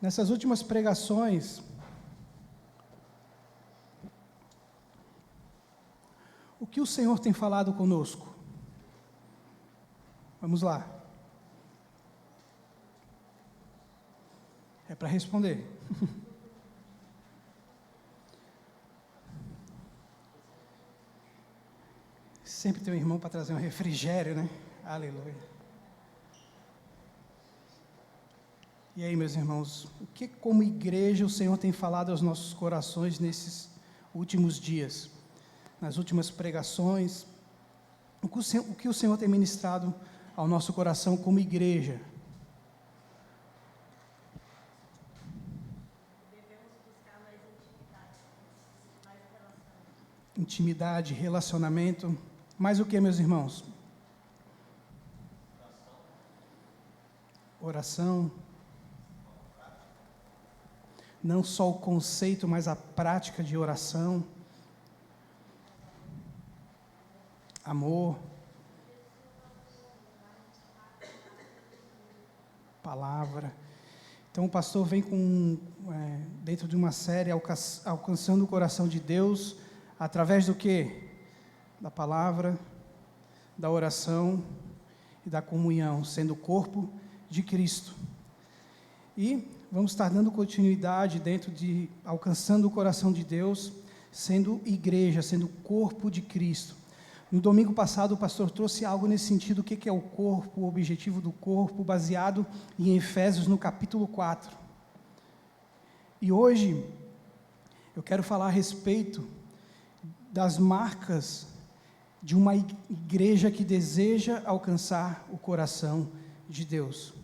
Nessas últimas pregações, o que o Senhor tem falado conosco? Vamos lá. É para responder. Sempre tem um irmão para trazer um refrigério, né? Aleluia. E aí, meus irmãos, o que como igreja o Senhor tem falado aos nossos corações nesses últimos dias? Nas últimas pregações, o que o Senhor tem ministrado ao nosso coração como igreja? Devemos buscar mais intimidade, mais relacionamento. Intimidade, relacionamento, mais o que, meus irmãos? Oração. Não só o conceito, mas a prática de oração. Amor. Palavra. Então o pastor vem dentro de uma série, alcançando o coração de Deus, através do quê? Da palavra, da oração e da comunhão, sendo o corpo de Cristo. E vamos estar dando continuidade dentro de alcançando o coração de Deus, sendo igreja, sendo corpo de Cristo. No domingo passado, o pastor trouxe algo nesse sentido, o que é o corpo, o objetivo do corpo, baseado em Efésios, no capítulo 4. E hoje, eu quero falar a respeito das marcas de uma igreja que deseja alcançar o coração de Deus.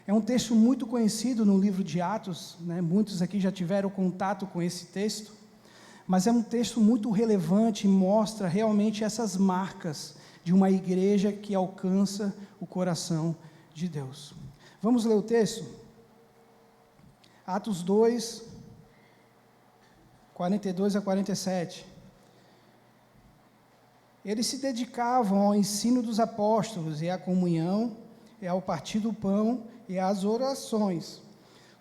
É um texto muito conhecido no livro de Atos, né? Muitos aqui já tiveram contato com esse texto, mas é um texto muito relevante e mostra realmente essas marcas de uma igreja que alcança o coração de Deus. Vamos ler o texto? Atos 2, 42 a 47. Eles se dedicavam ao ensino dos apóstolos e à comunhão, e ao partir do pão e às orações.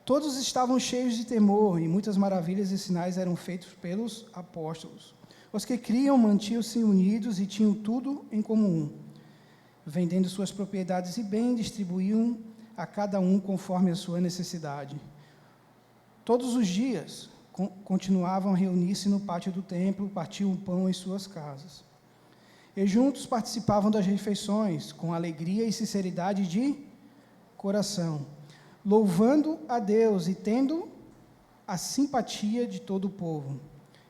Todos estavam cheios de temor, e muitas maravilhas e sinais eram feitos pelos apóstolos. Os que criam mantinham-se unidos e tinham tudo em comum. Vendendo suas propriedades e bens, distribuíam a cada um conforme a sua necessidade. Todos os dias continuavam a reunir-se no pátio do templo, partiam o pão em suas casas. E juntos participavam das refeições, com alegria e sinceridade de coração, louvando a Deus e tendo a simpatia de todo o povo.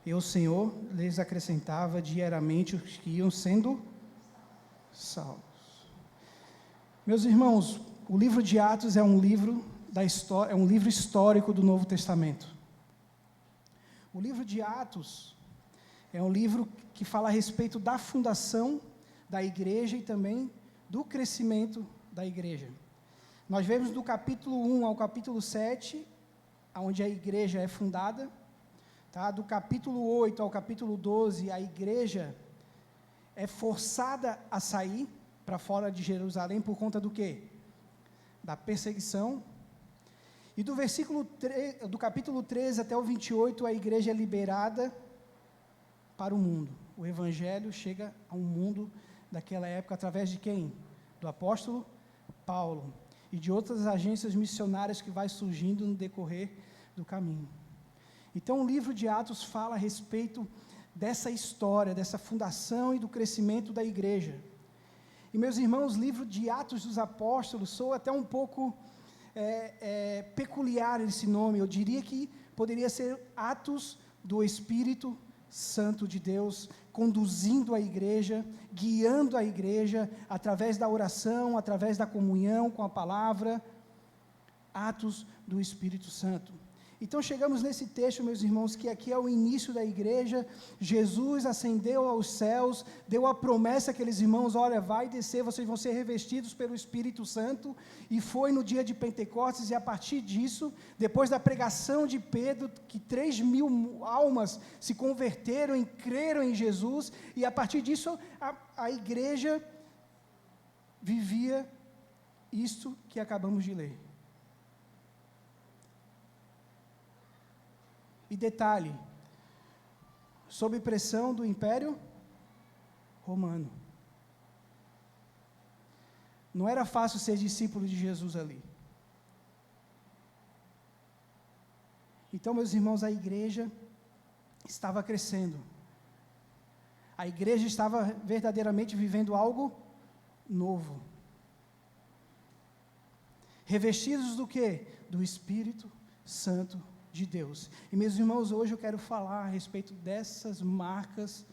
E o Senhor lhes acrescentava diariamente os que iam sendo salvos. Meus irmãos, o livro de Atos é um livro da história, é um livro histórico do Novo Testamento. O livro de Atos é um livro que fala a respeito da fundação da igreja e também do crescimento da igreja. Nós vemos do capítulo 1 ao capítulo 7, onde a igreja é fundada, tá? Do capítulo 8 ao capítulo 12, a igreja é forçada a sair para fora de Jerusalém por conta do quê? Da perseguição. E do capítulo 13 até o 28, a igreja é liberada para o mundo. O evangelho chega a um mundo daquela época através de quem? Do apóstolo Paulo e de outras agências missionárias que vai surgindo no decorrer do caminho. Então o livro de Atos fala a respeito dessa história, dessa fundação e do crescimento da igreja. E meus irmãos, o livro de Atos dos Apóstolos soa até um pouco peculiar esse nome. Eu diria que poderia ser Atos do Espírito Santo de Deus, conduzindo a igreja, guiando a igreja, através da oração, através da comunhão com a palavra, Atos do Espírito Santo. Então chegamos nesse texto, meus irmãos, que aqui é o início da igreja. Jesus ascendeu aos céus, deu a promessa àqueles irmãos: olha, vai descer, vocês vão ser revestidos pelo Espírito Santo, e foi no dia de Pentecostes, e a partir disso, depois da pregação de Pedro, que 3.000 almas se converteram e creram em Jesus, e a partir disso a igreja vivia isto que acabamos de ler. E detalhe, sob pressão do Império Romano. Não era fácil ser discípulo de Jesus ali. Então, meus irmãos, a igreja estava crescendo. A igreja estava verdadeiramente vivendo algo novo. Revestidos do quê? Do Espírito Santo de Deus. E, meus irmãos, hoje eu quero falar a respeito dessas marcas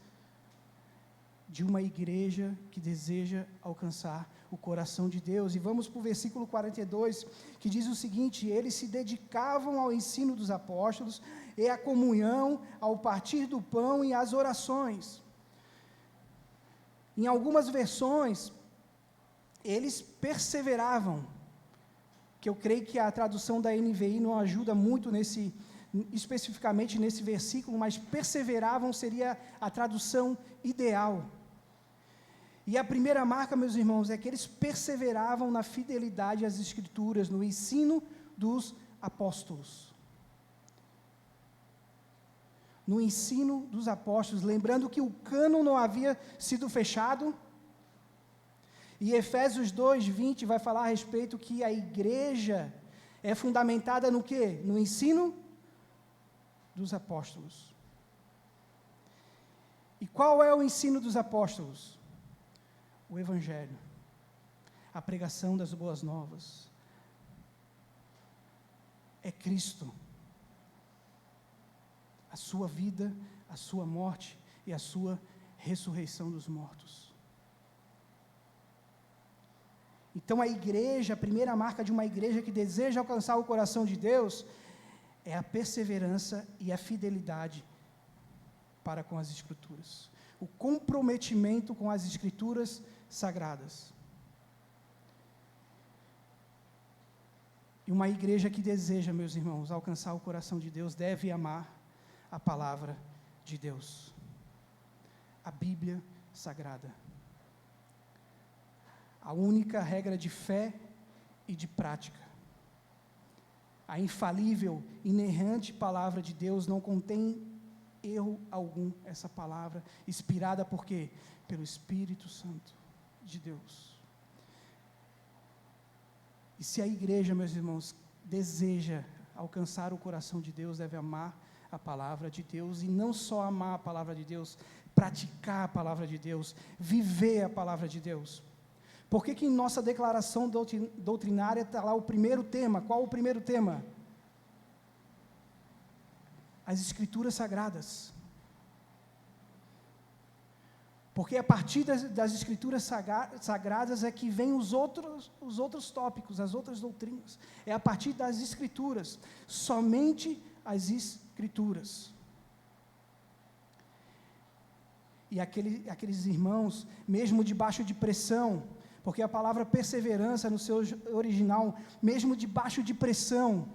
de uma igreja que deseja alcançar o coração de Deus. E vamos para o versículo 42, que diz o seguinte: eles se dedicavam ao ensino dos apóstolos e à comunhão, ao partir do pão e às orações. Em algumas versões, eles perseveravam, que eu creio que a tradução da NVI não ajuda muito especificamente nesse versículo, mas perseveravam seria a tradução ideal. E a primeira marca, meus irmãos, é que eles perseveravam na fidelidade às Escrituras, no ensino dos apóstolos. No ensino dos apóstolos, lembrando que o cânon não havia sido fechado. E Efésios 2:20 vai falar a respeito que a igreja é fundamentada no quê? No ensino dos apóstolos. E qual é o ensino dos apóstolos? O Evangelho, a pregação das boas novas, é Cristo, a sua vida, a sua morte e a sua ressurreição dos mortos. Então a igreja, a primeira marca de uma igreja que deseja alcançar o coração de Deus, é a perseverança e a fidelidade para com as Escrituras, o comprometimento com as Escrituras sagradas. E uma igreja que deseja, meus irmãos, alcançar o coração de Deus, deve amar a palavra de Deus, a Bíblia Sagrada. A única regra de fé e de prática. A infalível, inerrante palavra de Deus não contém erro algum, essa palavra, inspirada por quê? Pelo Espírito Santo de Deus. E se a igreja, meus irmãos, deseja alcançar o coração de Deus, deve amar a palavra de Deus, e não só amar a palavra de Deus, praticar a palavra de Deus, viver a palavra de Deus. Por que em nossa declaração doutrinária está lá o primeiro tema? Qual o primeiro tema? As Escrituras Sagradas. Porque a partir das Escrituras Sagradas é que vem os outros tópicos, as outras doutrinas. É a partir das Escrituras, somente as Escrituras. E aqueles irmãos, mesmo debaixo de pressão, porque a palavra perseverança no seu original, mesmo debaixo de pressão,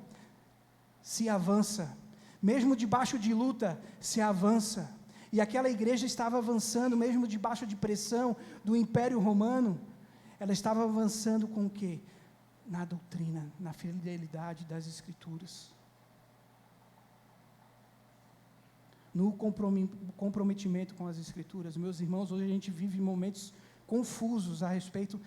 se avança. Mesmo debaixo de luta, se avança. E aquela igreja estava avançando, mesmo debaixo de pressão do Império Romano, ela estava avançando com o quê? Na doutrina, na fidelidade das Escrituras. No comprometimento com as Escrituras. Meus irmãos, hoje a gente vive momentos confusos a respeito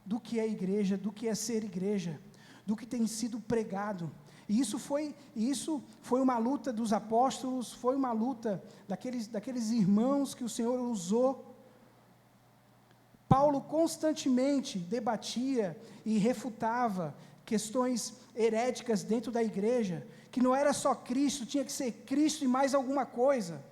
do que é igreja, do que é ser igreja, do que tem sido pregado. E isso foi uma luta dos apóstolos, foi uma luta daqueles irmãos que o Senhor usou. Paulo constantemente debatia e refutava questões heréticas dentro da igreja, que não era só Cristo, tinha que ser Cristo e mais alguma coisa.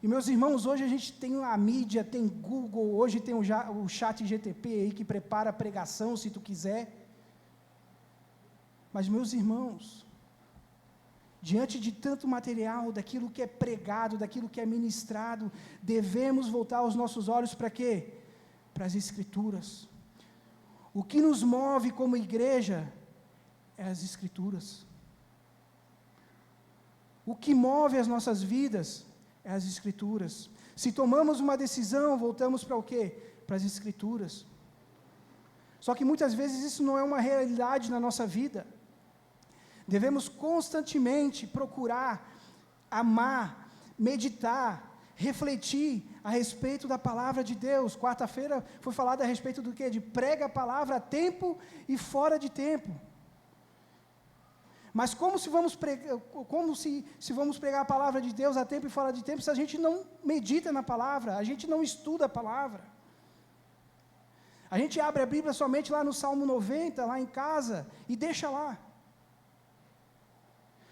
E, meus irmãos, hoje a gente tem a mídia, tem Google, hoje tem o chat GTP aí que prepara a pregação, se tu quiser. Mas, meus irmãos, diante de tanto material, daquilo que é pregado, daquilo que é ministrado, devemos voltar os nossos olhos para quê? Para as Escrituras. O que nos move como igreja é as Escrituras. O que move as nossas vidas é as Escrituras. Se tomamos uma decisão, voltamos para o quê? Para as Escrituras. Só que muitas vezes isso não é uma realidade na nossa vida. Devemos constantemente procurar, amar, meditar, refletir a respeito da palavra de Deus. Quarta-feira foi falado a respeito do quê? De prega a palavra a tempo e fora de tempo. Mas como se vamos pregar a palavra de Deus a tempo e fora de tempo se a gente não medita na palavra, a gente não estuda a palavra? A gente abre a Bíblia somente lá no Salmo 90, lá em casa, e deixa lá.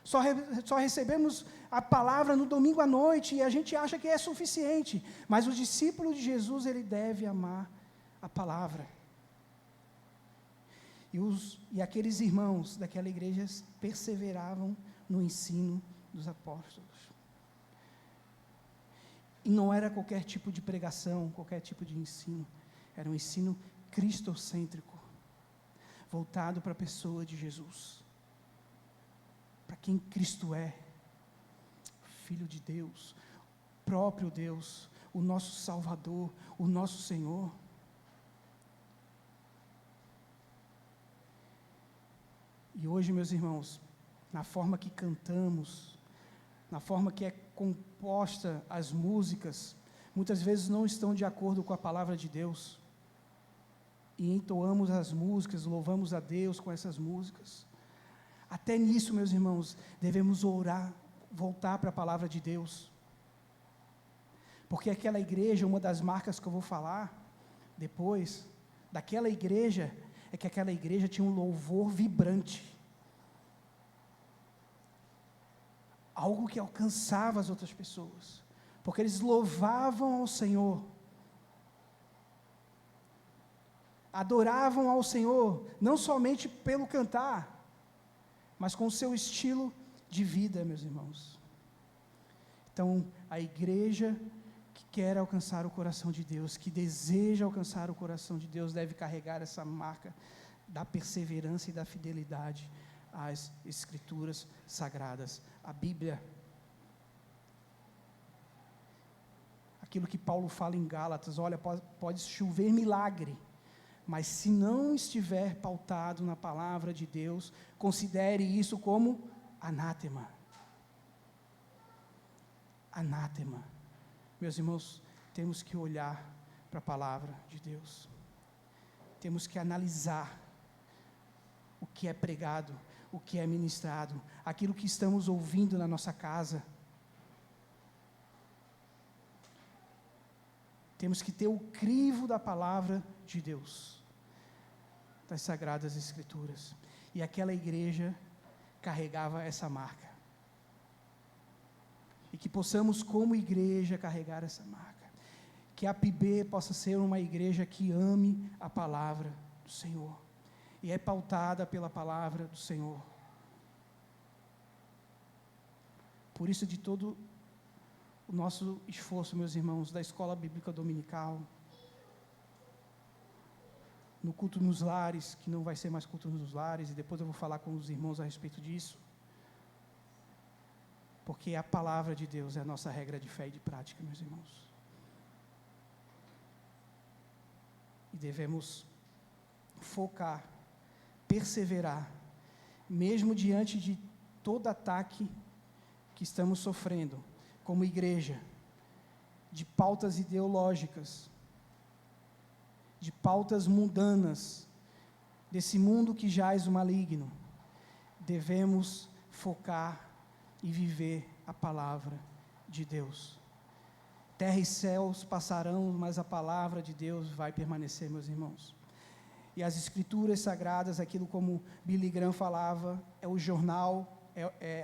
Só recebemos a palavra no domingo à noite e a gente acha que é suficiente. Mas o discípulo de Jesus, ele deve amar a palavra. E aqueles irmãos daquela igreja perseveravam no ensino dos apóstolos. E não era qualquer tipo de pregação, qualquer tipo de ensino. Era um ensino cristocêntrico, voltado para a pessoa de Jesus. Para quem Cristo é, Filho de Deus, próprio Deus, o nosso Salvador, o nosso Senhor. E hoje, meus irmãos, na forma que cantamos, na forma que é composta as músicas, muitas vezes não estão de acordo com a palavra de Deus. E entoamos as músicas, louvamos a Deus com essas músicas. Até nisso, meus irmãos, devemos orar, voltar para a palavra de Deus. Porque aquela igreja, uma das marcas que eu vou falar depois, daquela igreja, é que aquela igreja tinha um louvor vibrante. Algo que alcançava as outras pessoas. Porque eles louvavam ao Senhor. Adoravam ao Senhor, não somente pelo cantar, mas com o seu estilo de vida, meus irmãos. Então, a igreja que quer alcançar o coração de Deus, que deseja alcançar o coração de Deus, deve carregar essa marca da perseverança e da fidelidade às Escrituras Sagradas, à Bíblia. Aquilo que Paulo fala em Gálatas, olha, pode chover milagre, mas se não estiver pautado na palavra de Deus, considere isso como anátema. Anátema. Meus irmãos, temos que olhar para a palavra de Deus. Temos que analisar o que é pregado, o que é ministrado, aquilo que estamos ouvindo na nossa casa. Temos que ter o crivo da palavra de Deus, das Sagradas Escrituras. E aquela igreja carregava essa marca. E que possamos, como igreja, carregar essa marca. Que a PIB possa ser uma igreja que ame a palavra do Senhor. E é pautada pela palavra do Senhor. Por isso, de todo o nosso esforço, meus irmãos, da escola bíblica dominical, no culto nos lares, que não vai ser mais culto nos lares, e depois eu vou falar com os irmãos a respeito disso, porque a palavra de Deus é a nossa regra de fé e de prática, meus irmãos. E devemos focar, perseverar, mesmo diante de todo ataque que estamos sofrendo, como igreja, de pautas ideológicas, de pautas mundanas, desse mundo que jaz o maligno. Devemos focar e viver a palavra de Deus. Terra e céus passarão, mas a palavra de Deus vai permanecer, meus irmãos. E as Escrituras Sagradas, aquilo como Billy Graham falava, é o jornal,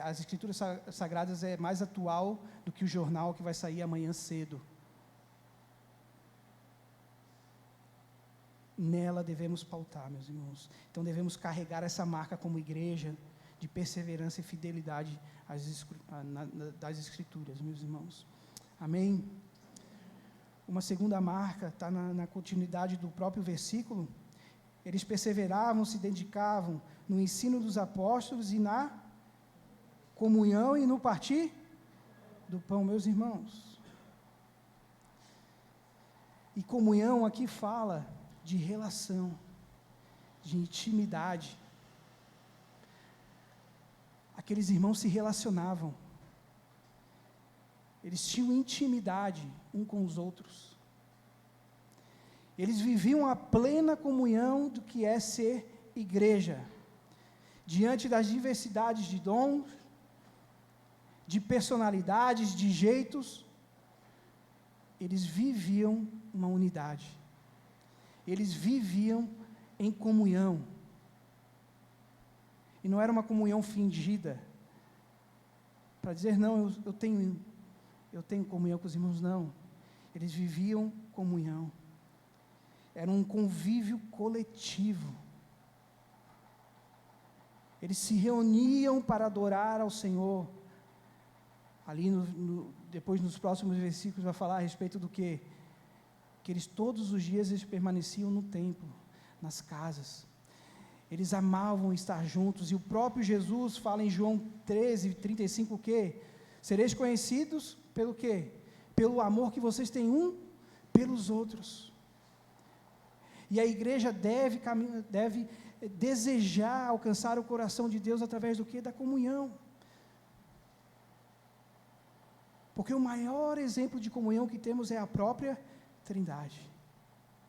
as Escrituras Sagradas é mais atual do que o jornal que vai sair amanhã cedo. Nela devemos pautar, meus irmãos. Então devemos carregar essa marca como igreja de perseverança e fidelidade das Escrituras, meus irmãos. Amém? Uma segunda marca está na continuidade do próprio versículo. Eles perseveravam, se dedicavam no ensino dos apóstolos e na comunhão e no partir do pão, meus irmãos. E comunhão aqui fala de relação, de intimidade. aqueles irmãos se relacionavam. Eles tinham intimidade um com os outros. Eles viviam a plena comunhão do que é ser igreja. Diante das diversidades de dons, de personalidades, de jeitos, eles viviam uma unidade. Eles viviam em comunhão. E não era uma comunhão fingida, para dizer, não, eu tenho comunhão com os irmãos, não. Eles viviam comunhão. Era um convívio coletivo. Eles se reuniam para adorar ao Senhor. Ali, depois, nos próximos versículos, vai falar a respeito do quê? Que eles, todos os dias, eles permaneciam no templo, nas casas. Eles amavam estar juntos. E o próprio Jesus fala em João 13, 35, o quê? Sereis conhecidos pelo quê? Pelo amor que vocês têm um pelos outros. E a igreja deve desejar alcançar o coração de Deus através do quê? Da comunhão. Porque o maior exemplo de comunhão que temos é a própria Trindade.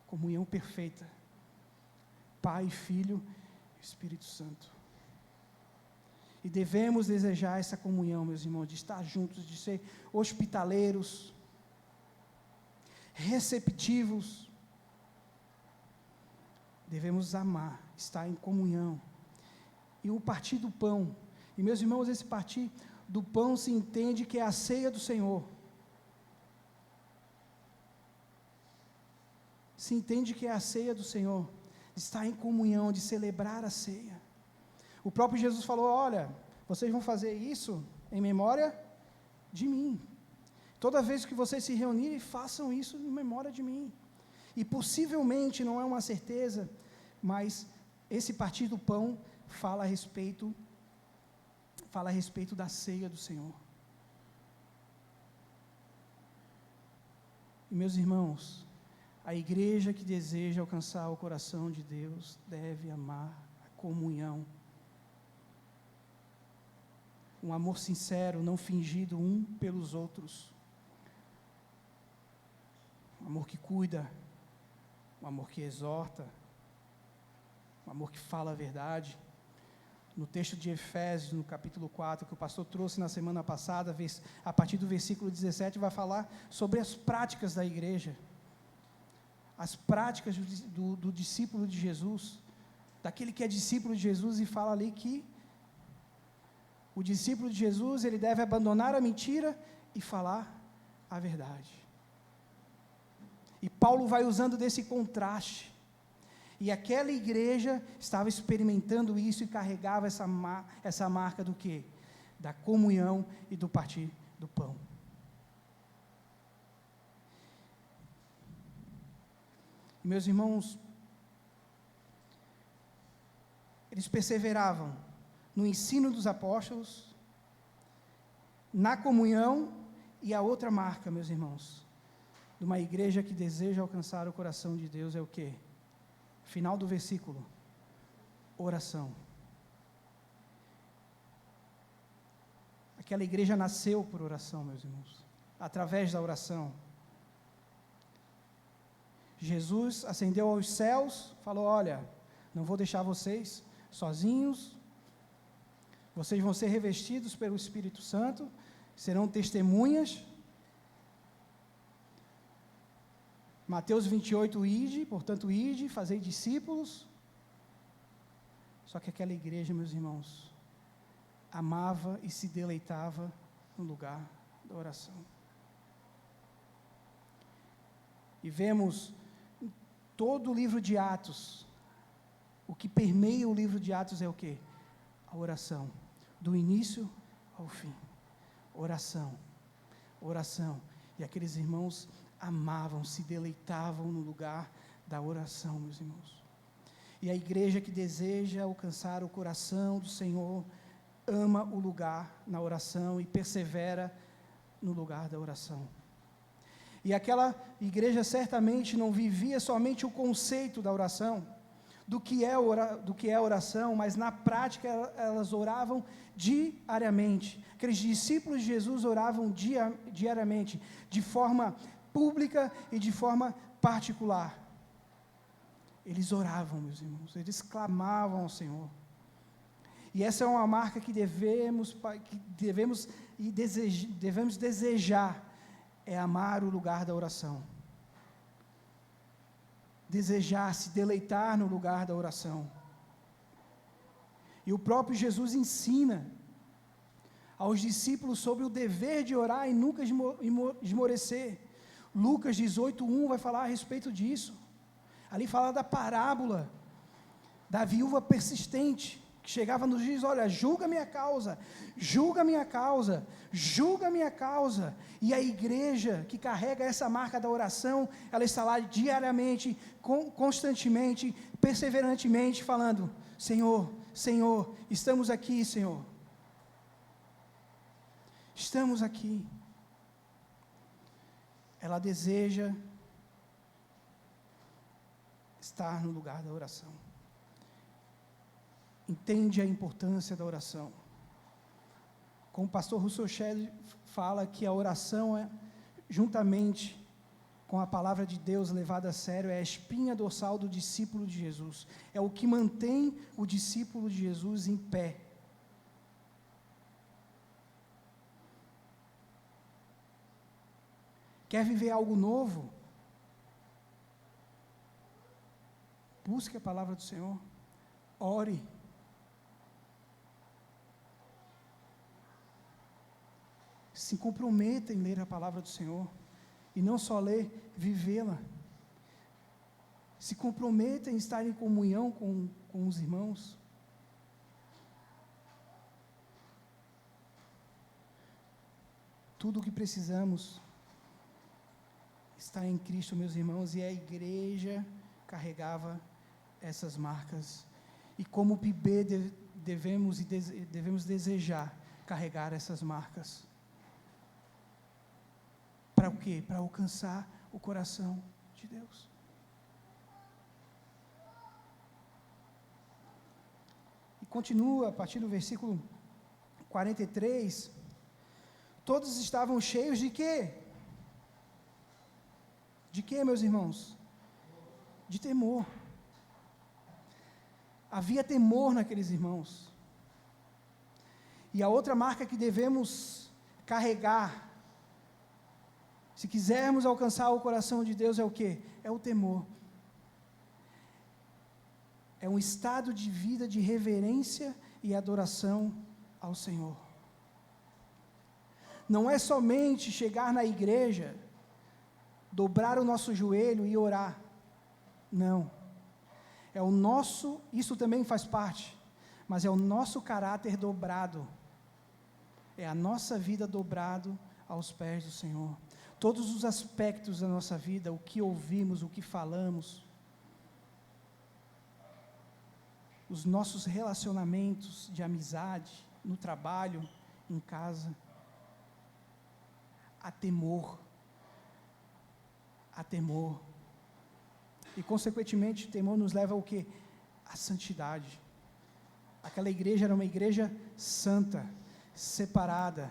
Comunhão perfeita. Pai, Filho e Espírito Santo. E devemos desejar essa comunhão, meus irmãos, de estar juntos, de ser hospitaleiros, receptivos. Devemos amar, estar em comunhão. E o partir do pão. E, meus irmãos, esse partir do pão se entende que é a ceia do Senhor. Se entende que é a ceia do Senhor. Estar em comunhão, de celebrar a ceia. O próprio Jesus falou, olha, vocês vão fazer isso em memória de mim. Toda vez que vocês se reunirem, façam isso em memória de mim. E possivelmente, não é uma certeza, mas esse partir do pão fala a respeito da ceia do Senhor. E, meus irmãos, a igreja que deseja alcançar o coração de Deus deve amar a comunhão. Um amor sincero, não fingido um pelos outros. Um amor que cuida, um amor que exorta, um amor que fala a verdade. No texto de Efésios, no capítulo 4, que o pastor trouxe na semana passada, a partir do versículo 17, vai falar sobre as práticas da igreja. As práticas do discípulo de Jesus, daquele que é discípulo de Jesus, e fala ali que o discípulo de Jesus, ele deve abandonar a mentira e falar a verdade. E Paulo vai usando desse contraste. E aquela igreja estava experimentando isso e carregava essa marca do quê? Da comunhão e do partir do pão. E, meus irmãos, eles perseveravam no ensino dos apóstolos, na comunhão, e a outra marca, meus irmãos, de uma igreja que deseja alcançar o coração de Deus é o quê? Final do versículo, oração. Aquela igreja nasceu por oração, meus irmãos, através da oração. Jesus ascendeu aos céus, falou, olha, não vou deixar vocês sozinhos, vocês vão ser revestidos pelo Espírito Santo, serão testemunhas. Mateus 28, ide, portanto, ide, fazei discípulos. Só que aquela igreja, meus irmãos, amava e se deleitava no lugar da oração. E vemos em todo o livro de Atos, o que permeia o livro de Atos é o quê? A oração, do início ao fim. Oração, oração. E aqueles irmãos amavam, se deleitavam no lugar da oração, meus irmãos. E a igreja que deseja alcançar o coração do Senhor, ama o lugar na oração e persevera no lugar da oração. E aquela igreja certamente não vivia somente o conceito da oração, do que é oração, mas na prática elas oravam diariamente. Aqueles discípulos de Jesus oravam diariamente, de forma pública e de forma particular. Eles oravam, meus irmãos, eles clamavam ao Senhor. E essa é uma marca que devemos desejar, é amar o lugar da oração. Desejar, se deleitar no lugar da oração. E o próprio Jesus ensina aos discípulos sobre o dever de orar e nunca esmorecer. Lucas 18:1 vai falar a respeito disso. Ali fala da parábola da viúva persistente, que chegava nos dias, olha, julga minha causa, julga minha causa, julga minha causa. E a igreja que carrega essa marca da oração, ela está lá diariamente, constantemente, perseverantemente, falando, Senhor, Senhor, estamos aqui, Senhor. Estamos aqui. Ela deseja estar no lugar da oração. Entende a importância da oração. Como o pastor Russell Shedd fala que a oração juntamente com a palavra de Deus levada a sério, é a espinha dorsal do discípulo de Jesus. É o que mantém o discípulo de Jesus em pé. Quer viver algo novo? Busque a palavra do Senhor. Ore. Se comprometa em ler a palavra do Senhor. E não só ler, vivê-la. Se comprometa em estar em comunhão com os irmãos. Tudo o que precisamos está em Cristo, meus irmãos, e a igreja carregava essas marcas. E como PIB devemos desejar carregar essas marcas. Para o quê? Para alcançar o coração de Deus. E continua a partir do versículo 43. Todos estavam cheios de quê? De quê, meus irmãos? De temor. Havia temor naqueles irmãos. E a outra marca que devemos carregar, se quisermos alcançar o coração de Deus, é o quê? É o temor. É um estado de vida de reverência e adoração ao Senhor. Não é somente chegar na igreja, dobrar o nosso joelho e orar. Não. É o nosso, isso também faz parte, mas é o nosso caráter dobrado. É a nossa vida dobrado aos pés do Senhor. Todos os aspectos da nossa vida, o que ouvimos, o que falamos, os nossos relacionamentos de amizade, no trabalho, em casa, há temor. Há temor. E, consequentemente, o temor nos leva ao quê? À santidade. Aquela igreja era uma igreja santa, separada.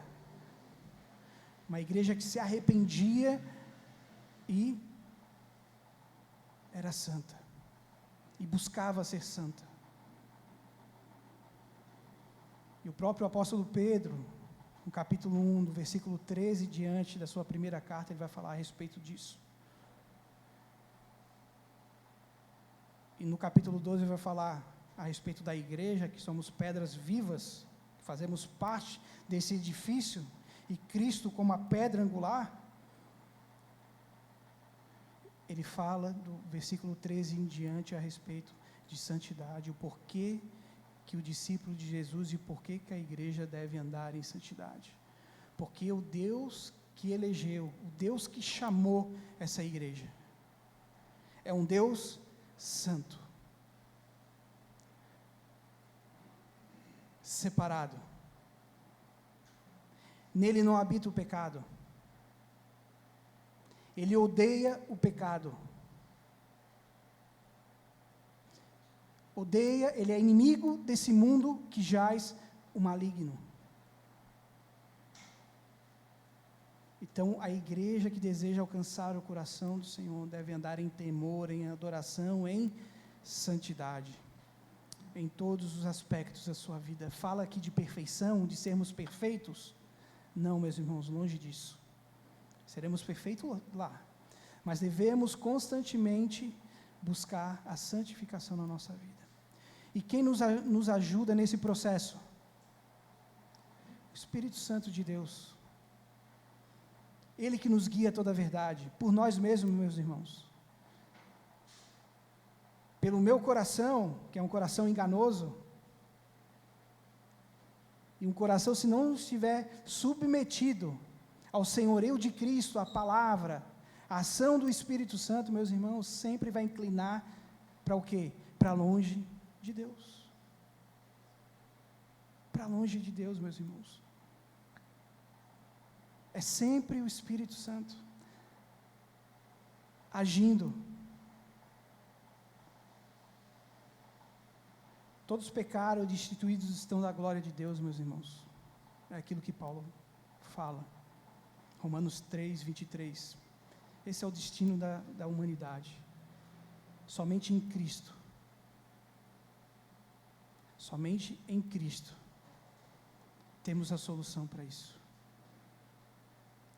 Uma igreja que se arrependia e era santa. E buscava ser santa. E o próprio apóstolo Pedro, no capítulo 1, do versículo 13 diante da sua primeira carta, ele vai falar a respeito disso. E no capítulo 12 ele vai falar a respeito da igreja, que somos pedras vivas, que fazemos parte desse edifício, e Cristo como a pedra angular. Ele fala do versículo 13 em diante a respeito de santidade, o porquê que o discípulo de Jesus e o porquê que a igreja deve andar em santidade. Porque o Deus que elegeu, o Deus que chamou essa igreja, é um Deus santo, separado. Nele não habita o pecado. Ele odeia o pecado. odeia, ele é inimigo desse mundo que jaz o maligno. Então, a igreja que deseja alcançar o coração do Senhor deve andar em temor, em adoração, em santidade, em todos os aspectos da sua vida. Fala aqui de perfeição, de sermos perfeitos? Não, meus irmãos, longe disso. Seremos perfeitos lá, mas devemos constantemente buscar a santificação na nossa vida. E quem nos ajuda nesse processo? O Espírito Santo de Deus. Ele que nos guia a toda a verdade, por nós mesmos, meus irmãos. Pelo meu coração, que é um coração enganoso, e um coração, se não estiver submetido ao senhorio de Cristo, à palavra, a ação do Espírito Santo, meus irmãos, sempre vai inclinar para o quê? Para longe de Deus. Para longe de Deus, meus irmãos. É sempre o Espírito Santo agindo. Todos pecaram e destituídos estão da glória de Deus, meus irmãos. É aquilo que Paulo fala. Romanos 3, 23. Esse é o destino da humanidade. Somente em Cristo. Somente em Cristo temos a solução para isso.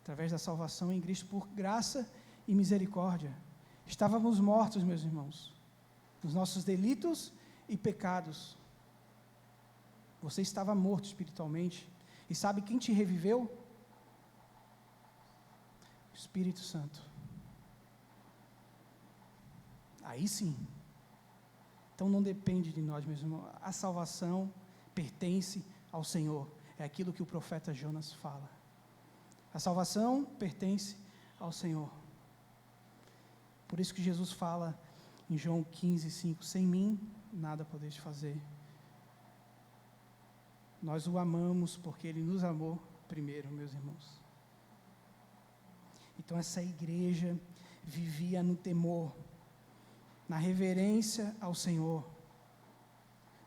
Através da salvação em Cristo, por graça e misericórdia. Estávamos mortos, meus irmãos, nos nossos delitos e pecados. Você estava morto espiritualmente. E sabe quem te reviveu? O Espírito Santo. Aí sim. Então não depende de nós, meus irmãos. A salvação pertence ao Senhor. É aquilo que o profeta Jonas fala. A salvação pertence ao Senhor. Por isso que Jesus fala em João 15, 5, sem mim nada podeis fazer. Nós o amamos porque Ele nos amou primeiro, meus irmãos. Então essa igreja vivia no temor, na reverência ao Senhor,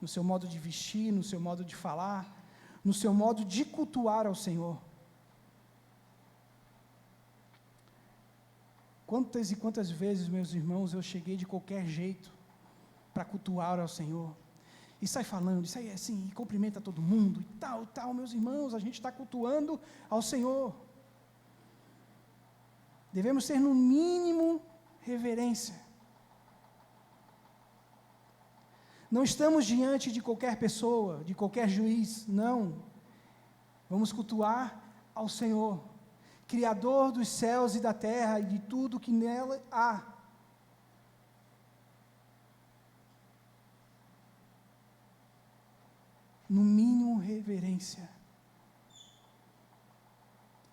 no seu modo de vestir, no seu modo de falar, no seu modo de cultuar ao Senhor. Quantas e quantas vezes, meus irmãos, eu cheguei de qualquer jeito para cultuar ao Senhor, e sai falando, isso aí é assim, e cumprimenta todo mundo, e tal, meus irmãos, a gente está cultuando ao Senhor. Devemos ter no mínimo reverência. Não estamos diante de qualquer pessoa, de qualquer juiz, não. Vamos cultuar ao Senhor, Criador dos céus e da terra e de tudo que nela há. No mínimo, reverência.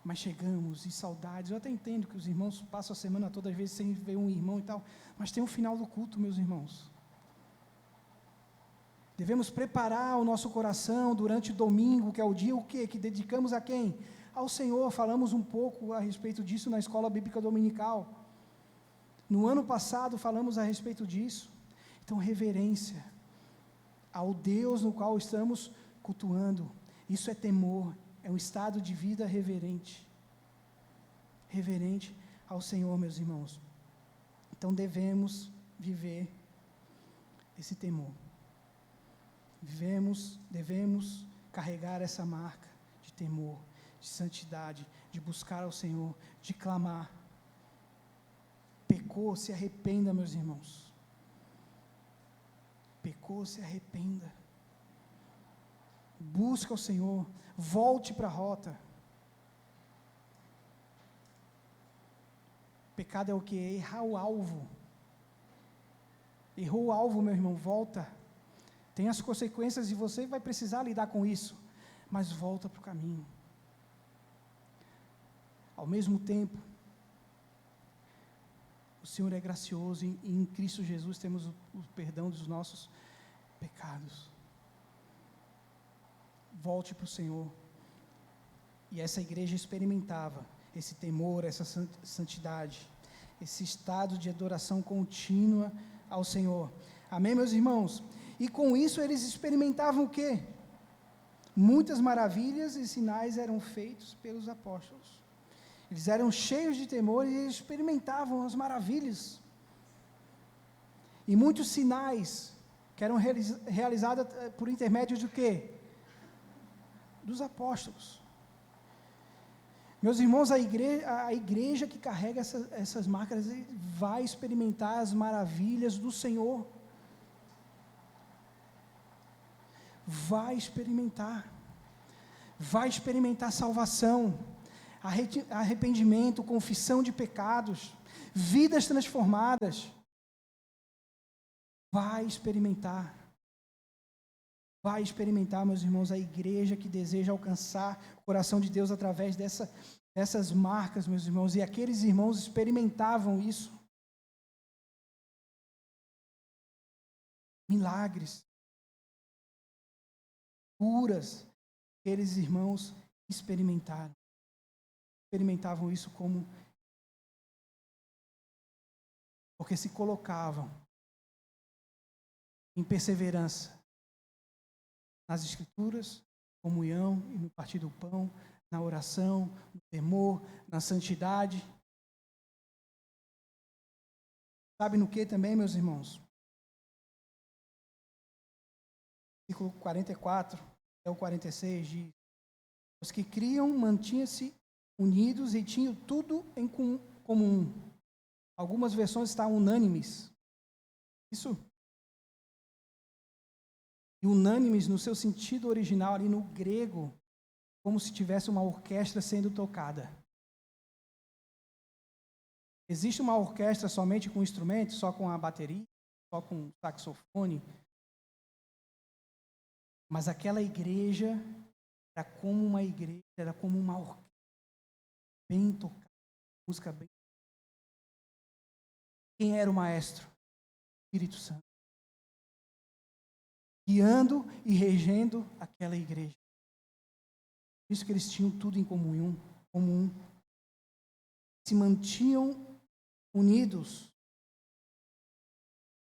Mas chegamos e saudades. Eu até entendo que os irmãos passam a semana toda, às vezes, sem ver um irmão e tal, mas tem um final do culto, meus irmãos. Devemos preparar o nosso coração durante o domingo, que é o dia o quê? Que dedicamos a quem? Ao Senhor. Falamos um pouco a respeito disso na escola bíblica dominical. No ano passado falamos a respeito disso. Então, reverência ao Deus no qual estamos cultuando. Isso é temor, é um estado de vida reverente. Reverente ao Senhor, meus irmãos. Então, devemos viver esse temor. Devemos carregar essa marca de temor, de santidade, de buscar ao Senhor, de clamar. Pecou, se arrependa, meus irmãos. Pecou, se arrependa. Busca o Senhor, volte para a rota. Pecado é o que? É errar o alvo. Errou o alvo, meu irmão, volta. Tem as consequências e você vai precisar lidar com isso, mas volta para o caminho. Ao mesmo tempo, o Senhor é gracioso e em Cristo Jesus temos o perdão dos nossos pecados. Volte para o Senhor. E essa igreja experimentava esse temor, essa santidade, esse estado de adoração contínua ao Senhor. Amém, meus irmãos? E com isso eles experimentavam o quê? Muitas maravilhas e sinais eram feitos pelos apóstolos. Eles eram cheios de temor e eles experimentavam as maravilhas. E muitos sinais que eram realizados por intermédio de quê? Dos apóstolos. Meus irmãos, a igreja que carrega essas marcas vai experimentar as maravilhas do Senhor. Vai experimentar salvação, arrependimento, confissão de pecados, vidas transformadas. Vai experimentar, meus irmãos, a igreja que deseja alcançar o coração de Deus através dessas marcas, meus irmãos, e aqueles irmãos experimentavam isso. Milagres, curas, aqueles irmãos experimentavam isso porque se colocavam em perseverança nas Escrituras, comunhão e no partir do pão, na oração, no temor, na santidade. Sabe no que também, meus irmãos? Versículo 44 até o 46 diz: os que criam mantinham-se unidos e tinham tudo em comum. Algumas versões estão unânimes. Isso. E unânimes no seu sentido original, ali no grego, como se tivesse uma orquestra sendo tocada. Existe uma orquestra somente com instrumentos, só com a bateria, só com o saxofone. Mas aquela igreja era como uma igreja, era como uma orquestra bem tocada, música bem. Quem era o maestro? O Espírito Santo. Guiando e regendo aquela igreja. Por isso que eles tinham tudo em comum. Se mantinham unidos.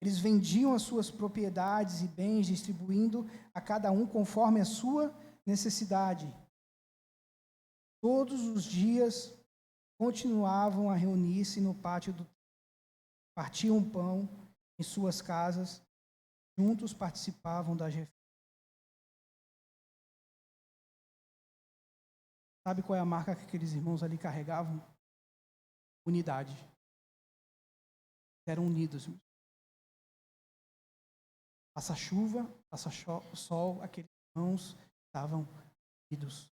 Eles vendiam as suas propriedades e bens, distribuindo a cada um conforme a sua necessidade. Todos os dias continuavam a reunir-se no pátio do templo. Partiam pão em suas casas, juntos participavam das refeições. Sabe qual é a marca que aqueles irmãos ali carregavam? Unidade. Eram unidos. Passa chuva, passa sol, aqueles irmãos estavam unidos.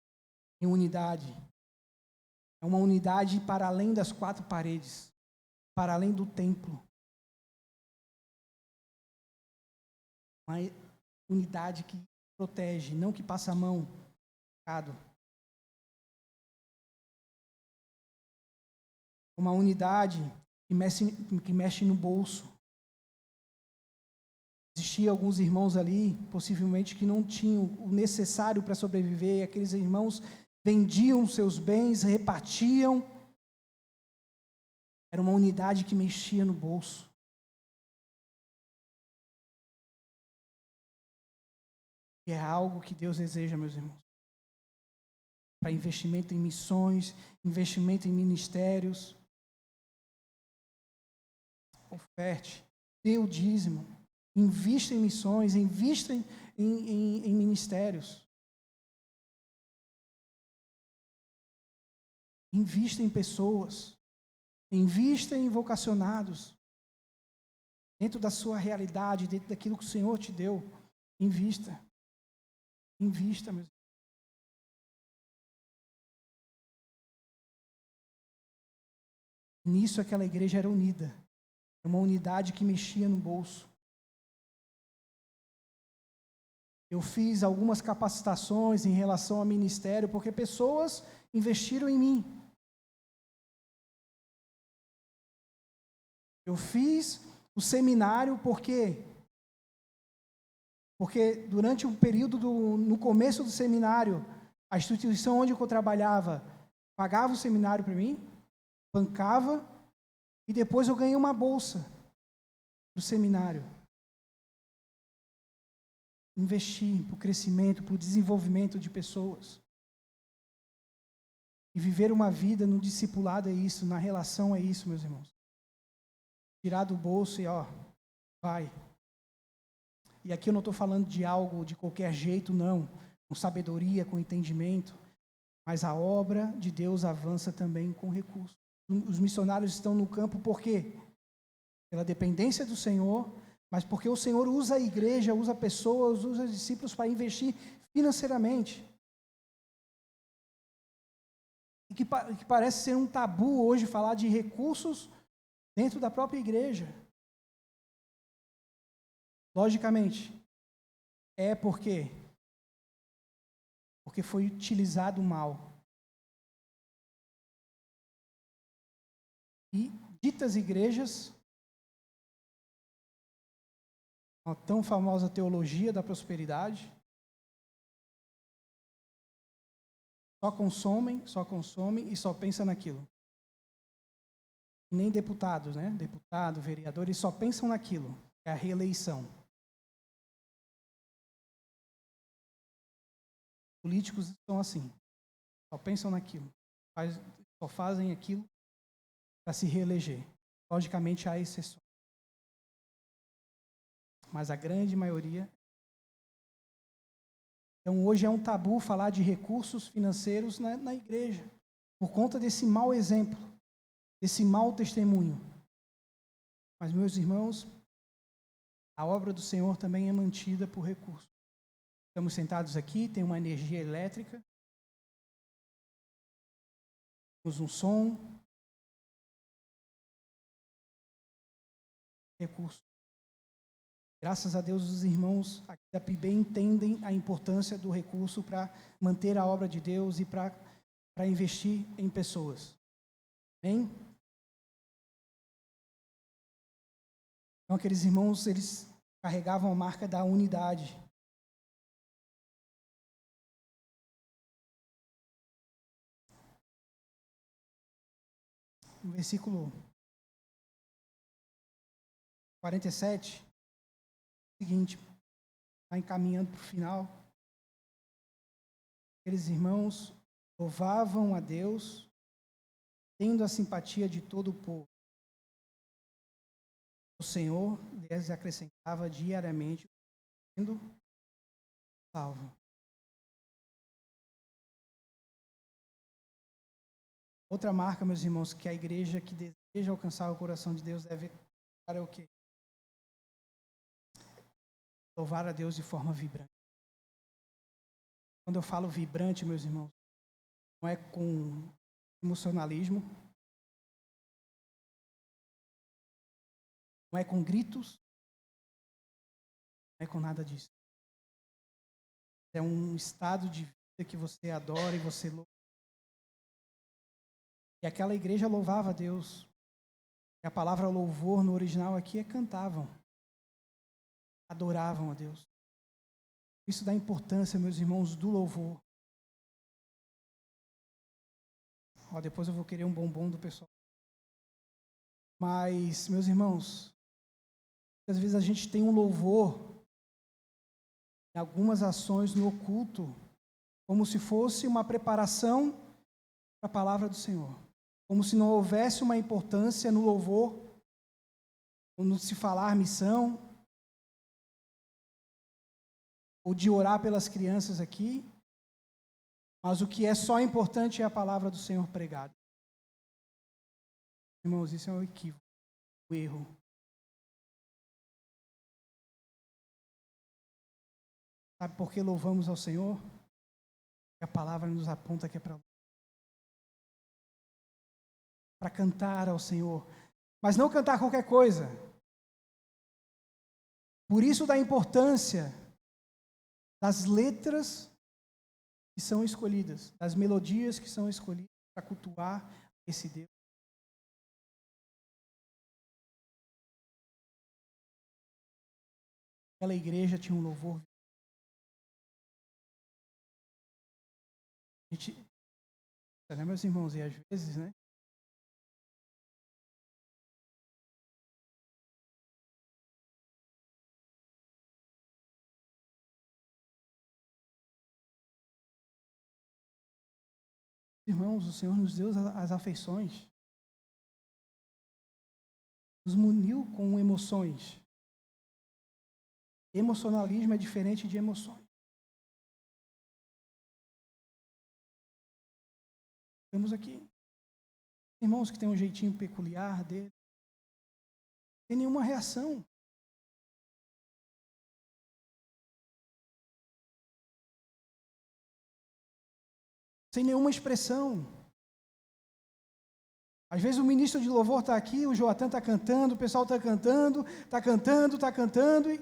Em unidade. É uma unidade para além das quatro paredes, para além do templo. Uma unidade que protege, não que passa a mão. Uma unidade que mexe no bolso. Existiam alguns irmãos ali, possivelmente, que não tinham o necessário para sobreviver. Aqueles irmãos vendiam seus bens, repartiam. Era uma unidade que mexia no bolso. E é algo que Deus deseja, meus irmãos. Para investimento em missões, investimento em ministérios. Oferte, dê o dízimo, invista em missões, invista em ministérios. Invista em pessoas, invista em vocacionados. Dentro da sua realidade, dentro daquilo que o Senhor te deu, invista. Invista, meus irmãos. Nisso aquela igreja era unida. Uma unidade que mexia no bolso. Eu fiz algumas capacitações em relação ao ministério, porque pessoas investiram em mim. Eu fiz o seminário porque durante um período, no começo do seminário, a instituição onde eu trabalhava pagava o seminário para mim, bancava, e depois eu ganhei uma bolsa do seminário. investir para o crescimento, para o desenvolvimento de pessoas. E viver uma vida no discipulado é isso, na relação é isso, meus irmãos. Tirar do bolso e vai. E aqui eu não estou falando de algo de qualquer jeito, não. Com sabedoria, com entendimento. Mas a obra de Deus avança também com recursos. Os missionários estão no campo por quê? Pela dependência do Senhor, mas porque o Senhor usa a igreja, usa pessoas, usa discípulos para investir financeiramente. E que parece ser um tabu hoje falar de recursos dentro da própria igreja. Logicamente, porque foi utilizado mal. E ditas igrejas, a tão famosa teologia da prosperidade, só consomem e só pensam naquilo. Nem deputados, né? Deputado, vereador, eles só pensam naquilo, é a reeleição. Políticos são assim, só pensam naquilo, só fazem aquilo para se reeleger. Logicamente, há exceções. Mas a grande maioria. Então, hoje é um tabu falar de recursos financeiros na igreja, por conta desse mau exemplo, desse mau testemunho. Mas, meus irmãos, a obra do Senhor também é mantida por recursos. Estamos sentados aqui, tem uma energia elétrica, temos um som, recursos. Graças a Deus, os irmãos aqui da PIB entendem a importância do recurso para manter a obra de Deus e para investir em pessoas. Amém? Então, aqueles irmãos, eles carregavam a marca da unidade. No versículo 47, seguinte, está encaminhando para o final. Aqueles irmãos louvavam a Deus, tendo a simpatia de todo o povo. O Senhor lhes acrescentava diariamente, sendo salvo. Outra marca, meus irmãos, que a igreja que deseja alcançar o coração de Deus deve é o quê? Louvar a Deus de forma vibrante. Quando eu falo vibrante, meus irmãos, não é com emocionalismo, não é com gritos, não é com nada disso. É um estado de vida que você adora e você louva. E aquela igreja louvava a Deus. E a palavra louvor no original aqui é cantavam. Adoravam a Deus. Isso dá importância, meus irmãos, do louvor. Depois eu vou querer um bombom do pessoal. Mas, meus irmãos, às vezes a gente tem um louvor em algumas ações no oculto, como se fosse uma preparação para a palavra do Senhor. Como se não houvesse uma importância no louvor, no se falar missão, ou de orar pelas crianças aqui, mas o que é só importante é a palavra do Senhor pregada. Irmãos, isso é um equívoco, um erro. Sabe por que louvamos ao Senhor? Porque a palavra nos aponta que é para cantar ao Senhor. Mas não cantar qualquer coisa. Por isso da importância das letras que são escolhidas, das melodias que são escolhidas para cultuar esse Deus. Aquela igreja tinha um louvor. A gente, né, meus irmãos, e às vezes, né? Irmãos, o Senhor nos deu as afeições, nos muniu com emoções. Emocionalismo é diferente de emoções. Temos aqui irmãos que têm um jeitinho peculiar dele, sem nenhuma reação. Sem nenhuma expressão. Às vezes o ministro de louvor está aqui, o Joatan está cantando, o pessoal está cantando, e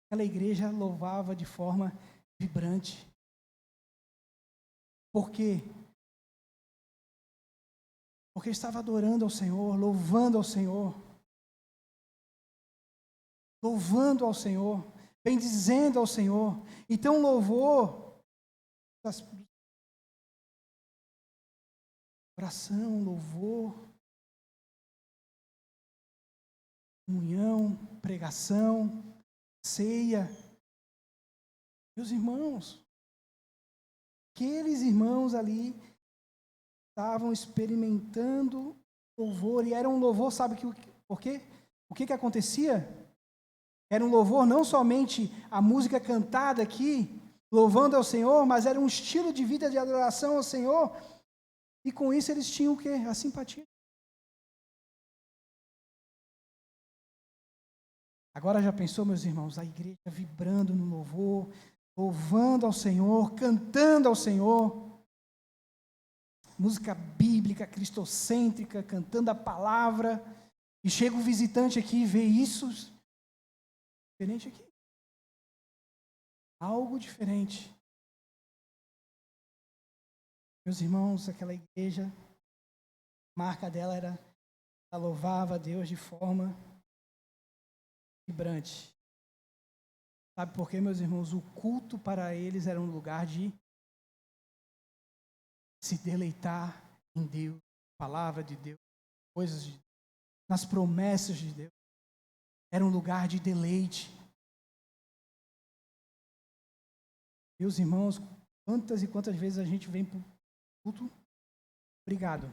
aquela igreja louvava de forma vibrante. Por quê? Porque estava adorando ao Senhor, louvando ao Senhor. Louvando ao Senhor, bendizendo ao Senhor. Então louvor, oração, louvor, comunhão, pregação, ceia. Meus irmãos, aqueles irmãos ali estavam experimentando louvor, e era um louvor, sabe por quê? O que acontecia? Era um louvor não somente a música cantada aqui, louvando ao Senhor, mas era um estilo de vida de adoração ao Senhor, e com isso eles tinham o quê? A simpatia. Agora já pensou, meus irmãos, a igreja vibrando no louvor, louvando ao Senhor, cantando ao Senhor, música bíblica, cristocêntrica, cantando a palavra, e chega o visitante aqui e vê isso, diferente aqui. Algo diferente. Meus irmãos, aquela igreja, a marca dela era, ela louvava a Deus de forma vibrante. Sabe por quê, meus irmãos? O culto para eles era um lugar de se deleitar em Deus, palavra de Deus, coisas de Deus, nas promessas de Deus. Era um lugar de deleite. Meus irmãos, quantas e quantas vezes a gente vem para o culto? Obrigado.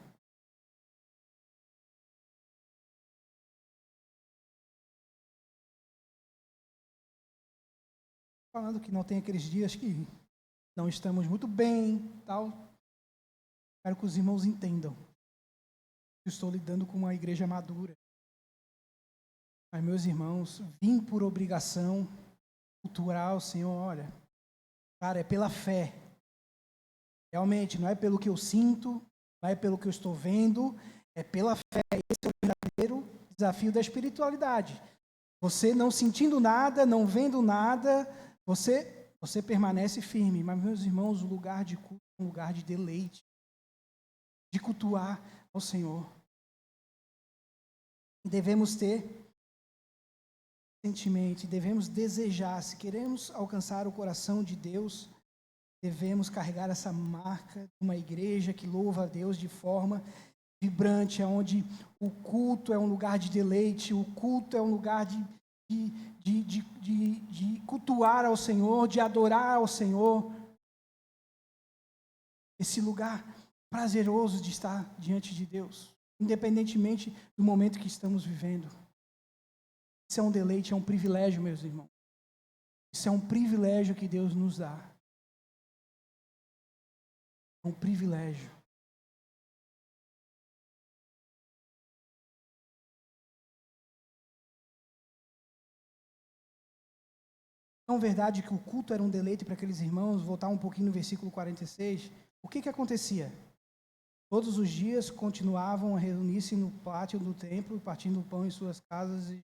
Falando que não tem aqueles dias que não estamos muito bem, tal. Quero que os irmãos entendam. Eu estou lidando com uma igreja madura. Mas, meus irmãos, vim por obrigação cultural, Senhor, olha, cara, é pela fé. Realmente, não é pelo que eu sinto, não é pelo que eu estou vendo, é pela fé. Esse é o verdadeiro desafio da espiritualidade. Você não sentindo nada, não vendo nada, você permanece firme. Mas, meus irmãos, o lugar de culto é um lugar de deleite, de cultuar ao Senhor. E devemos ter sentimento, devemos desejar, se queremos alcançar o coração de Deus, devemos carregar essa marca de uma igreja que louva a Deus de forma vibrante, onde o culto é um lugar de deleite, o culto é um lugar de cultuar ao Senhor, de adorar ao Senhor. Esse lugar prazeroso de estar diante de Deus, independentemente do momento que estamos vivendo. Isso é um deleite, é um privilégio, meus irmãos. Isso é um privilégio que Deus nos dá. É um privilégio. Não é verdade que o culto era um deleite para aqueles irmãos? Voltar um pouquinho no versículo 46. O que acontecia? Todos os dias continuavam a reunir-se no pátio do templo, partindo o pão em suas casas, e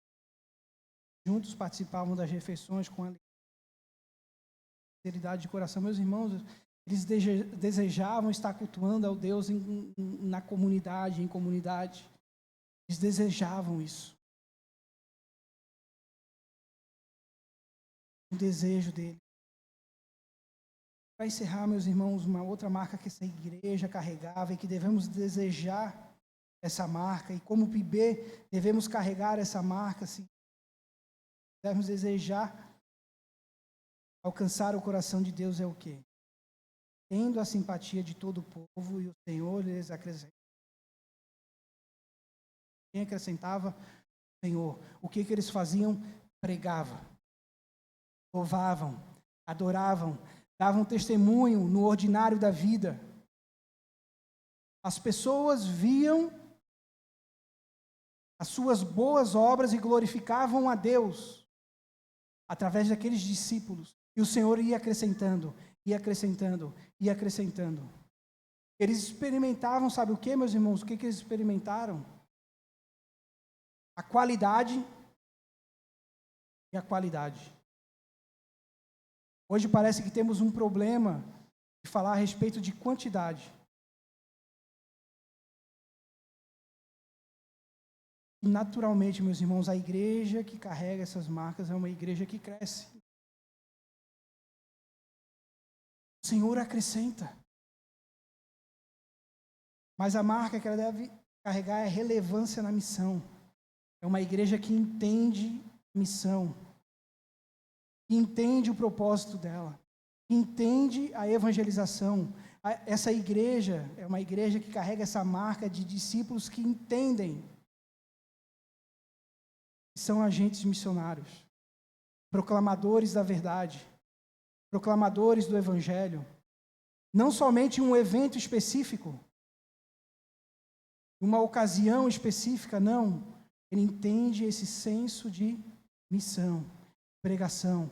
juntos participavam das refeições com a sinceridade de coração. Meus irmãos, eles desejavam estar cultuando ao Deus na comunidade, em comunidade. Eles desejavam isso. O desejo dele. Para encerrar, meus irmãos, uma outra marca que essa igreja carregava e que devemos desejar essa marca, e como PIB devemos carregar essa marca, assim, devemos desejar Alcançar o coração de Deus é o quê? Tendo a simpatia de todo o povo, e o Senhor lhes acrescenta. Quem acrescentava? O Senhor. O que eles faziam? Pregavam, louvavam, adoravam, davam testemunho no ordinário da vida. As pessoas viam as suas boas obras e glorificavam a Deus através daqueles discípulos. E o Senhor ia acrescentando, ia acrescentando, ia acrescentando. Eles experimentavam, sabe o que, meus irmãos? O que eles experimentaram? A qualidade e a qualidade. Hoje parece que temos um problema de falar a respeito de quantidade. E naturalmente, meus irmãos, a igreja que carrega essas marcas é uma igreja que cresce. O Senhor acrescenta. Mas a marca que ela deve carregar é relevância na missão. É uma igreja que entende a missão, que entende o propósito dela, que entende a evangelização. Essa igreja é uma igreja que carrega essa marca de discípulos que entendem, que são agentes missionários, proclamadores da verdade, proclamadores do evangelho. Não somente um evento específico, uma ocasião específica, não. Ele entende esse senso de missão, pregação,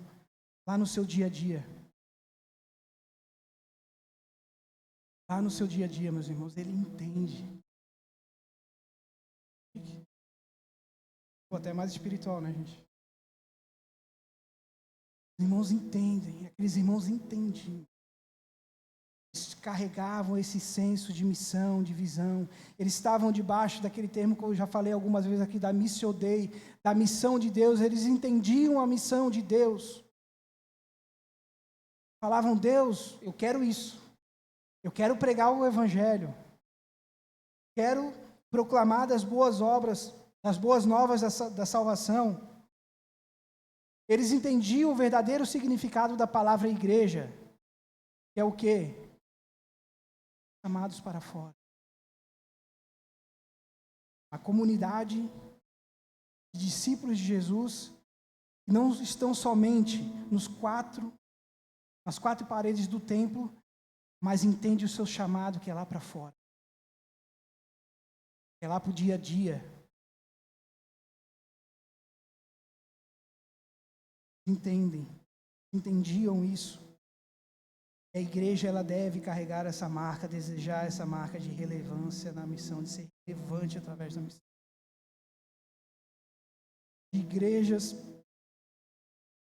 lá no seu dia a dia. Lá no seu dia a dia, meus irmãos, ele entende. Até mais espiritual, né, gente? Os irmãos entendem, aqueles irmãos entendiam. Eles carregavam esse senso de missão, de visão. Eles estavam debaixo daquele termo que eu já falei algumas vezes aqui, da Missio Dei, da missão de Deus. Eles entendiam a missão de Deus. Falavam, Deus, eu quero isso. Eu quero pregar o Evangelho. Quero proclamar das boas obras, das boas novas da salvação. Eles entendiam o verdadeiro significado da palavra igreja, que é o quê? Chamados para fora. A comunidade de discípulos de Jesus não estão somente nas quatro paredes do templo, mas entende o seu chamado, que é lá para fora. É lá para o dia a dia. Entendiam isso. A igreja, ela deve carregar essa marca, desejar essa marca de relevância na missão, de ser relevante através da missão. De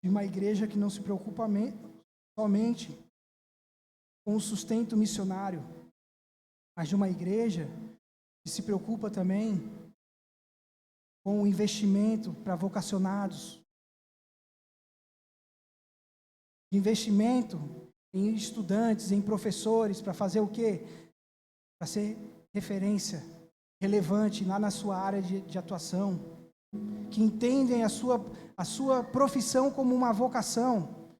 uma igreja que não se preocupa somente com o sustento missionário, mas de uma igreja que se preocupa também com o investimento para vocacionados, investimento em estudantes, em professores, para fazer o quê? Para ser referência, relevante lá na sua área de atuação, que entendem a sua profissão como uma vocação.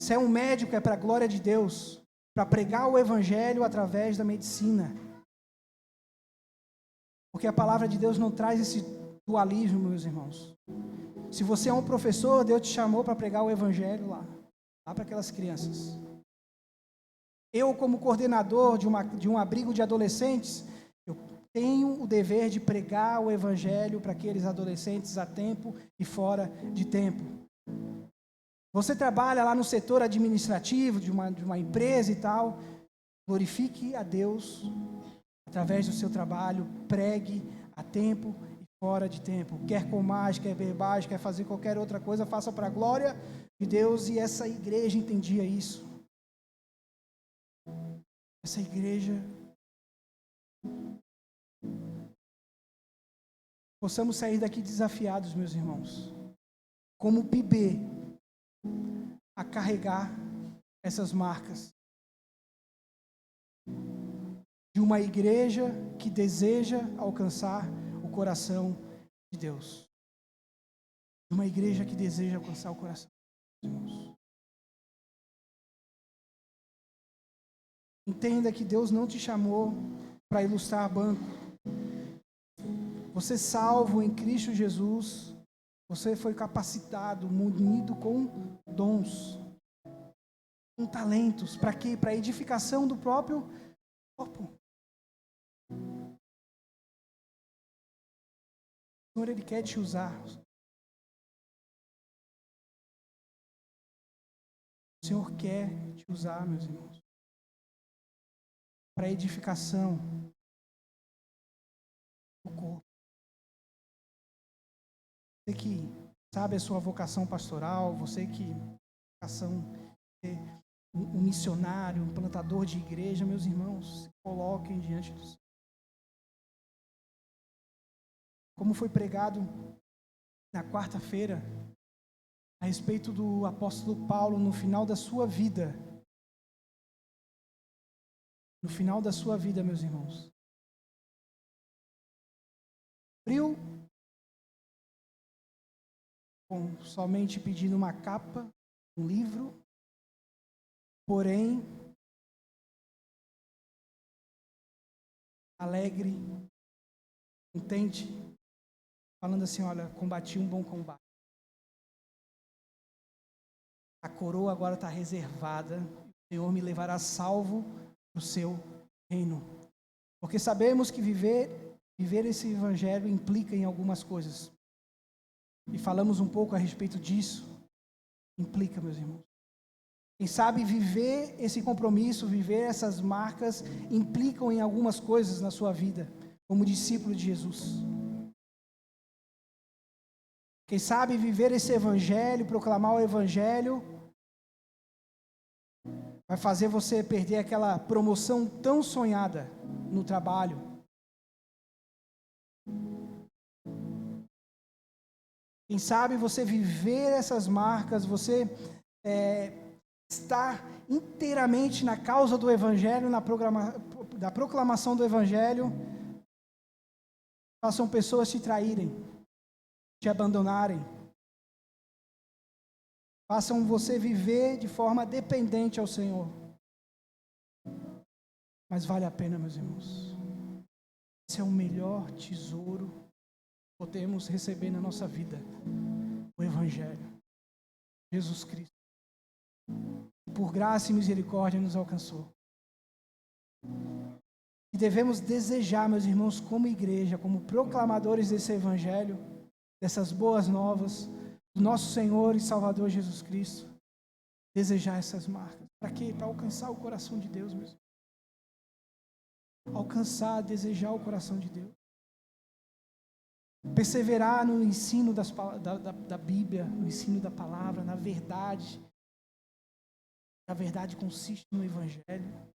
Se é um médico, é para a glória de Deus, para pregar o Evangelho através da medicina. Porque a palavra de Deus não traz esse dualismo, meus irmãos. Se você é um professor, Deus te chamou para pregar o Evangelho lá para aquelas crianças. Eu, como coordenador de um abrigo de adolescentes, eu tenho o dever de pregar o Evangelho para aqueles adolescentes a tempo e fora de tempo. Você trabalha lá no setor administrativo de uma empresa e tal, glorifique a Deus através do seu trabalho, pregue a tempo e fora de tempo. Quer comais, quer verbais, quer fazer qualquer outra coisa, faça para a glória de Deus. E essa igreja entendia isso. Essa igreja, possamos sair daqui desafiados, meus irmãos, como PIB, a carregar essas marcas de uma igreja que deseja alcançar o coração de Deus. De uma igreja que deseja alcançar o coração de Deus. Entenda que Deus não te chamou para ilustrar banco. Você salvo em Cristo Jesus, você foi capacitado, munido com dons, com talentos. Para quê? Para a edificação do próprio corpo. O Senhor, Ele quer te usar. O Senhor quer te usar, meus irmãos, para a edificação do corpo. Você que sabe a sua vocação pastoral, você que vocação de ser um missionário, um plantador de igreja, meus irmãos, se coloquem diante do Senhor. Como foi pregado na quarta-feira, a respeito do apóstolo Paulo no final da sua vida. No final da sua vida, meus irmãos. Abriu somente pedindo uma capa, um livro, porém, alegre, contente, falando assim, olha, combati um bom combate. A coroa agora está reservada, o Senhor me levará salvo para o seu reino. Porque sabemos que viver esse evangelho implica em algumas coisas. E falamos um pouco a respeito disso. Implica, meus irmãos. Quem sabe viver esse compromisso, viver essas marcas, implicam em algumas coisas na sua vida, como discípulo de Jesus. Quem sabe viver esse evangelho, proclamar o evangelho, vai fazer você perder aquela promoção tão sonhada no trabalho. Quem sabe você viver essas marcas, você estar inteiramente na causa do evangelho, da proclamação do evangelho, façam pessoas te traírem, te abandonarem, façam você viver de forma dependente ao Senhor. Mas vale a pena, meus irmãos. Esse é o melhor tesouro que podemos receber na nossa vida, o Evangelho, Jesus Cristo. Por graça e misericórdia nos alcançou. E devemos desejar, meus irmãos, como igreja, como proclamadores desse Evangelho, dessas boas novas, do nosso Senhor e Salvador Jesus Cristo, desejar essas marcas. Para quê? Para alcançar o coração de Deus, meus irmãos. Alcançar, desejar o coração de Deus. Perseverar no ensino da Bíblia, no ensino da palavra, na verdade. A verdade consiste no Evangelho.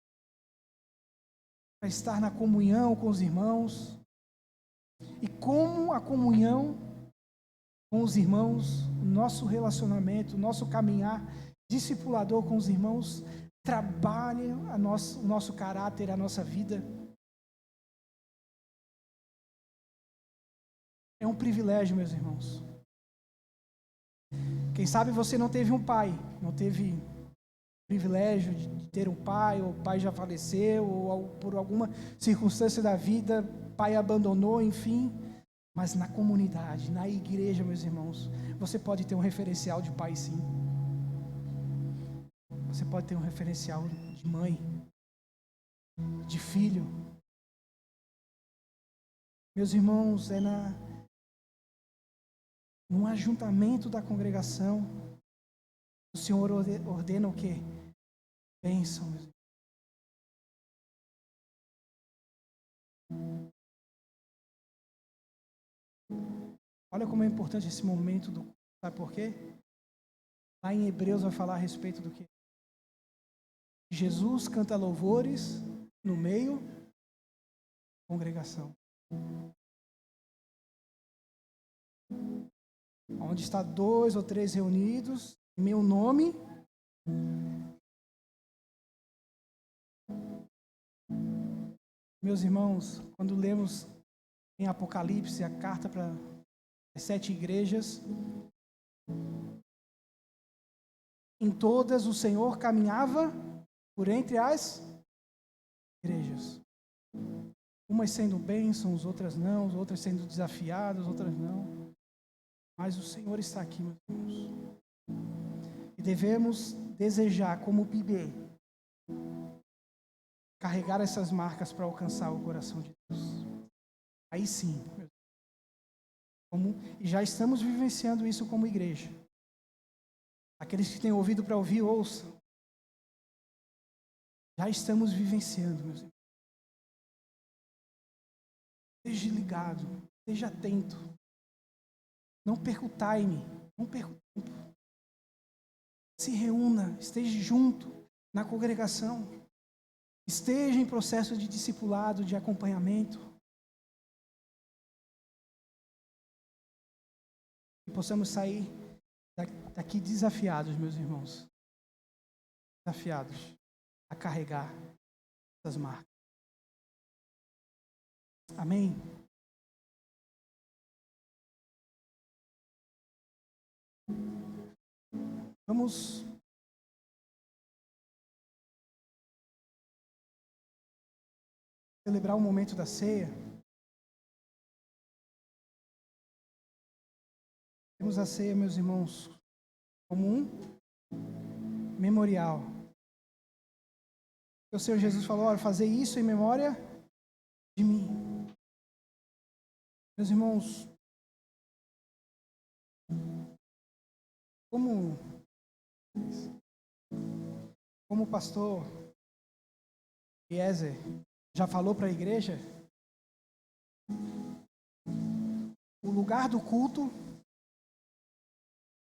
Para estar na comunhão com os irmãos. E como a comunhão com os irmãos, o nosso relacionamento, o nosso caminhar discipulador com os irmãos, trabalha o nosso caráter, a nossa vida. É um privilégio, meus irmãos. Quem sabe você não teve um pai, não teve privilégio de ter um pai, ou o pai já faleceu, ou por alguma circunstância da vida, o pai abandonou, enfim. Mas na comunidade, na igreja, meus irmãos, você pode ter um referencial de pai, sim. Você pode ter um referencial de mãe, de filho. Meus irmãos, é no ajuntamento da congregação, o Senhor ordena o quê? Bênção, meus irmãos. Olha como é importante esse momento do... Sabe por quê? Lá em Hebreus vai falar a respeito do quê? Jesus canta louvores no meio da congregação. Onde está 2 ou 3 reunidos, em meu nome. Meus irmãos, quando lemos em Apocalipse a carta para as 7 igrejas, em todas o Senhor caminhava por entre as igrejas. Umas sendo bênçãos, outras não, outras sendo desafiadas, outras não. Mas o Senhor está aqui, meus irmãos. E devemos desejar, como PIB, carregar essas marcas para alcançar o coração de Deus. Aí sim, e já estamos vivenciando isso como igreja. Aqueles que têm ouvido para ouvir, ouçam. Já estamos vivenciando, meus irmãos. Esteja ligado, esteja atento. Não perca o time, não perca o tempo. Se reúna, esteja junto na congregação. Esteja em processo de discipulado, de acompanhamento. E possamos sair daqui desafiados, meus irmãos. Desafiados a carregar essas marcas. Amém? Vamos celebrar o momento da ceia. Temos a ceia, meus irmãos, como um memorial. O Senhor Jesus falou: olha, fazer isso em memória de mim. Meus irmãos, como o pastor Eliezer já falou para a igreja, o lugar do culto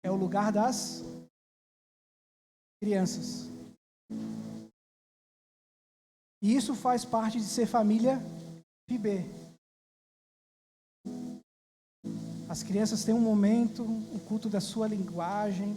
é o lugar das crianças. E isso faz parte de ser família PIB. As crianças têm um momento, o culto da sua linguagem,